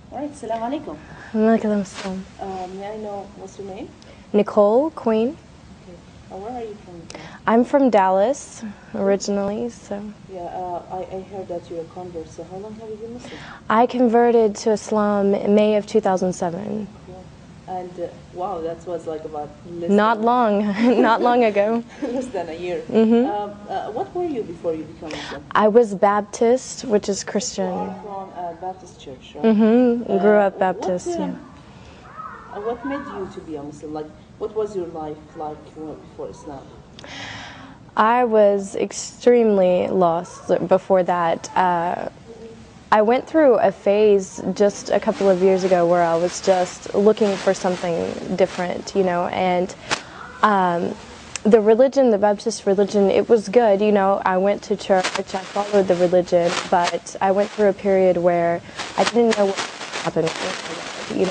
All right, salam alaikum. Walaikum assalam. May I know what's your name? Nicole, Queen. Okay. Where are you from? I'm from Dallas originally, so. Yeah, I heard that you're a convert. So how long have you been Muslim? I converted to Islam in May of 2007. Cool. And wow, that was like about Not long, not long ago. less than a year. What were you before you became Muslim? I was Baptist, which is You Christian. are from a Baptist church, right? Grew up Baptist, yeah. What made you to be a Muslim? Like, what was your life like before Islam? I was extremely lost before that. I went through a phase just a couple of years ago where I was just looking for something different, you know, and the religion, the Baptist religion, it was good, you know. I went to church, I followed the religion, but I went through a period where I didn't know what happened, you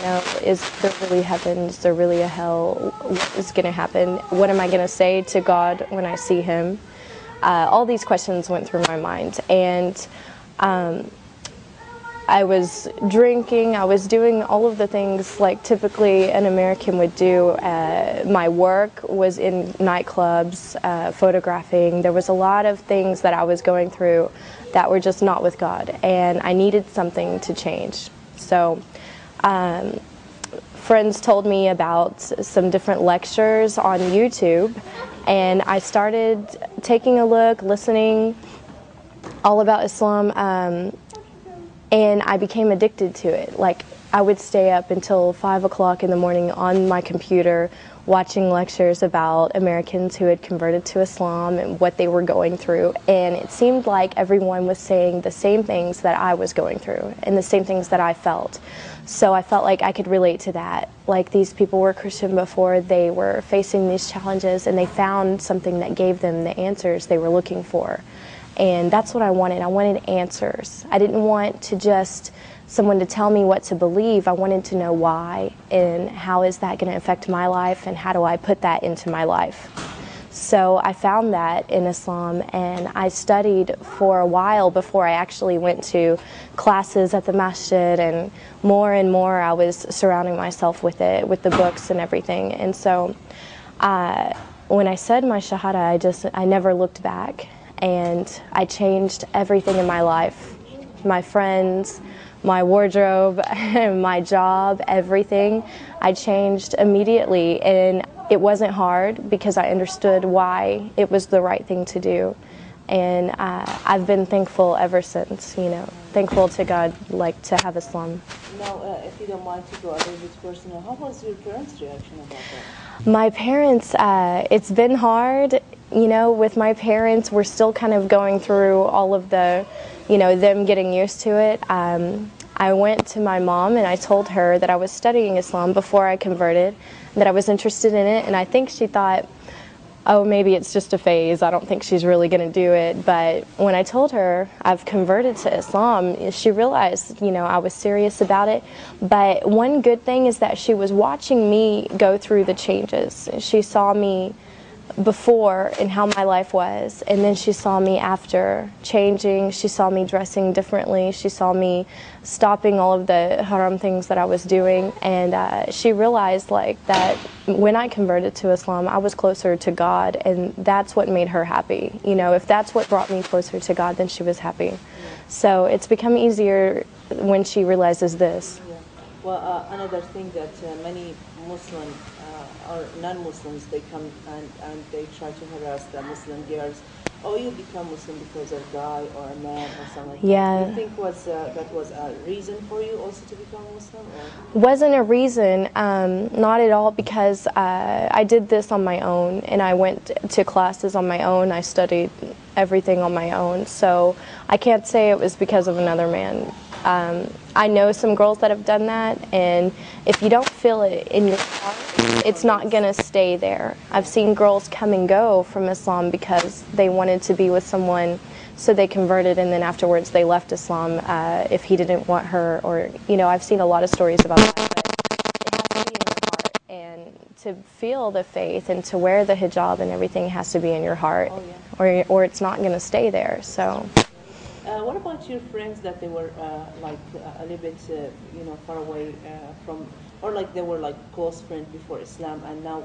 know, is there really heaven? Is there really a hell? What is going to happen? What am I going to say to God when I see Him? All these questions went through my mind, and I was drinking, I was doing all of the things like typically an American would do. My work was in nightclubs, photographing. There was a lot of things that I was going through that were just not with God, and I needed something to change. So friends told me about some different lectures on YouTube, and I started taking a look, listening all about Islam, and I became addicted to it. Like, I would stay up until 5 o'clock in the morning on my computer watching lectures about Americans who had converted to Islam and what they were going through, and it seemed like everyone was saying the same things that I was going through and the same things that I felt. So I felt like I could relate to that. Like, these people were Christian before, they were facing these challenges, and they found something that gave them the answers they were looking for. And that's what I wanted. I wanted answers. I didn't want to just someone to tell me what to believe. I wanted to know why, and how is that going to affect my life, and how do I put that into my life. So I found that in Islam, and I studied for a while before I actually went to classes at the masjid, and more I was surrounding myself with it, with the books and everything. And so when I said my shahada, I never looked back, and I changed everything in my life. My friends, my wardrobe, my job, everything. I changed immediately, and it wasn't hard because I understood why it was the right thing to do. And I've been thankful ever since, you know, thankful to God, like, to have Islam. Now, if you don't mind to go a little bit personal, how was your parents' reaction about that? My parents, it's been hard, you know, with my parents. We're still kind of going through all of the, you know, them getting used to it. I went to my mom and I told her that I was studying Islam before I converted, that I was interested in it, and I think she thought, oh, maybe it's just a phase, I don't think she's really going to do it. But when I told her I've converted to Islam, she realized, you know, I was serious about it. But one good thing is that she was watching me go through the changes. She saw me before and how my life was, and then she saw me after changing. She saw me dressing differently. She saw me stopping all of the haram things that I was doing, and she realized, like, that when I converted to Islam, I was closer to God, and that's what made her happy. You know, if that's what brought me closer to God, then she was happy. So it's become easier when she realizes this. Yeah. Well, another thing that many Muslim or non-Muslims, they come and they try to harass the Muslim girls. Oh, you become Muslim because of a guy or a man or something like that. Do you think that was a reason for you also to become Muslim? Or? Wasn't a reason, not at all, because I did this on my own, and I went to classes on my own. I studied everything on my own, so I can't say it was because of another man. I know some girls that have done that, and if you don't feel it in your heart, it's not going to stay there. I've seen girls come and go from Islam because they wanted to be with someone, so they converted, and then afterwards they left Islam if he didn't want her, or, you know, I've seen a lot of stories about that. But it has to be in your heart, and to feel the faith and to wear the hijab and everything has to be in your heart, Oh, yeah. or it's not going to stay there. So. What about your friends that they were a little bit, far away from, or like they were like close friends before Islam, and now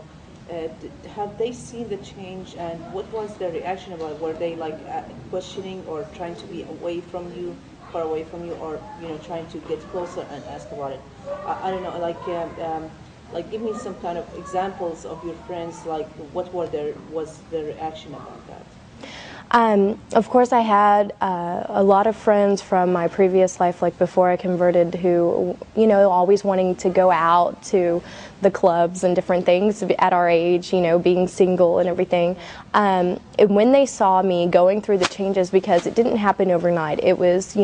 have they seen the change, and what was their reaction about it? Were they like questioning or trying to be away from you, far away from you, or trying to get closer and ask about it? I don't know, like give me some kind of examples of your friends, like what was their reaction about that? Of course, I had a lot of friends from my previous life, like before I converted, who, always wanting to go out to the clubs and different things at our age, being single and everything. And when they saw me going through the changes, because it didn't happen overnight, it was,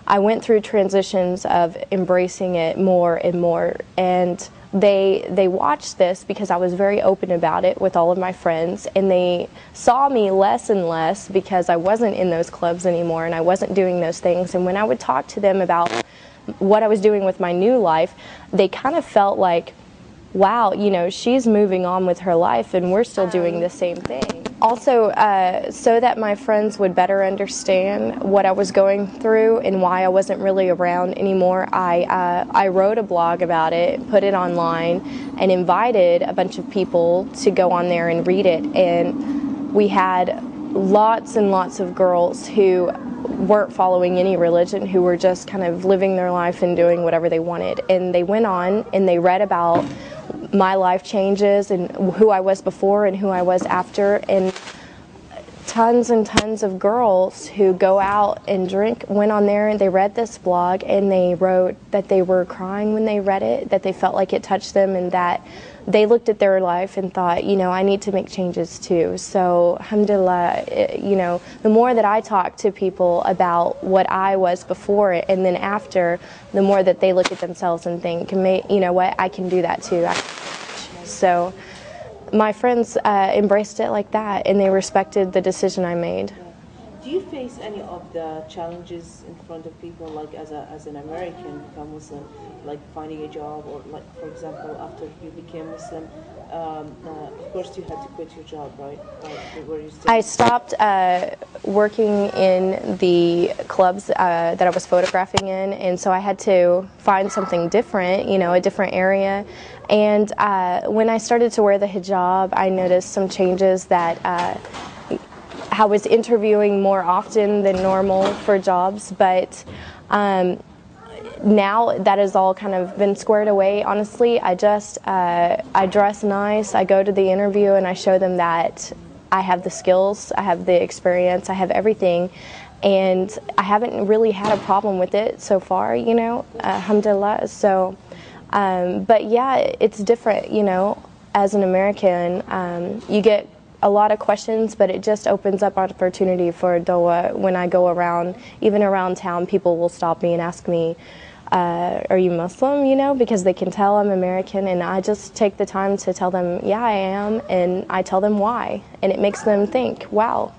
I went through transitions of embracing it more and more, and they watched this because I was very open about it with all of my friends, and they saw me less and less because I wasn't in those clubs anymore and I wasn't doing those things. And when I would talk to them about what I was doing with my new life, they kind of felt like, wow, she's moving on with her life and we're still doing the same thing. Also, so that my friends would better understand what I was going through and why I wasn't really around anymore, I wrote a blog about it, put it online, and invited a bunch of people to go on there and read it. And we had lots and lots of girls who weren't following any religion, who were just kind of living their life and doing whatever they wanted. And they went on and they read about my life changes and who I was before and who I was after, and tons and tons of girls who go out and drink went on there and they read this blog and they wrote that they were crying when they read it, that they felt like it touched them, and that they looked at their life and thought, I need to make changes too. So alhamdulillah, the more that I talk to people about what I was before and then after, the more that they look at themselves and think, what, I can do that too. So my friends embraced it like that, and they respected the decision I made. Do you face any of the challenges in front of people, like as an American become Muslim, like finding a job, or like, for example, after you became Muslim, of course you had to quit your job, right? Were you still? I stopped working in the clubs that I was photographing in, and so I had to find something different, a different area. And when I started to wear the hijab, I noticed some changes that I was interviewing more often than normal for jobs, but now that has all kind of been squared away. Honestly, I dress nice, I go to the interview and I show them that I have the skills, I have the experience, I have everything, and I haven't really had a problem with it so far, alhamdulillah. So, but yeah, it's different, as an American, you get a lot of questions, but it just opens up opportunity for dawah. When I go around, even around town, people will stop me and ask me, are you Muslim, because they can tell I'm American, and I just take the time to tell them, yeah, I am, and I tell them why, and it makes them think, wow.